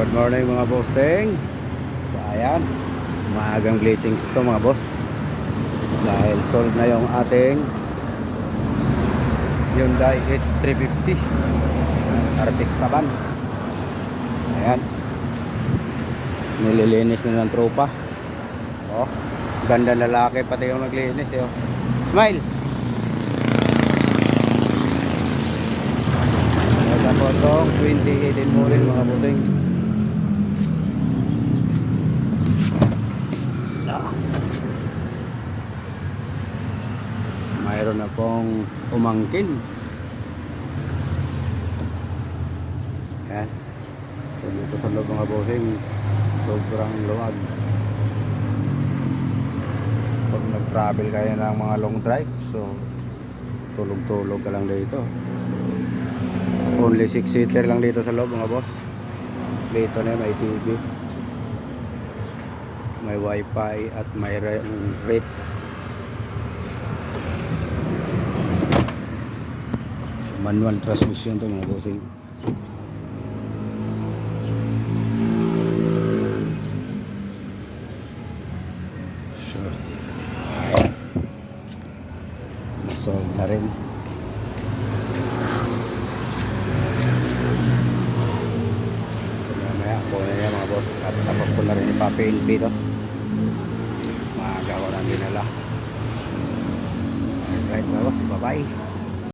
Good morning mga bossing. So ayan, maagang blessings to mga boss. Dahil sold na yung ating Hyundai H350 Artista van. Ayan, nililinis na ng tropa. Oh, ganda lalaki pati yung naglinis eh. Smile. Ito po itong 2018 model mga bossing. Mayroon na pong umangkin. Ayan. So dito sa loob mga bossing, sobrang luwag. Pag nag-travel kayo ng mga long drive, so tulog-tulog ka lang dito. Only 6-seater lang dito sa loob mga boss. Dito na may TV, may wifi at may rep. Manual transmission to mga bossing. Sure. Nasolve na rin. Mamaya ako na yan mga boss. At tapos ko na rin ipa-paint dito. Magawa natin nila. Alright mga boss, bye bye.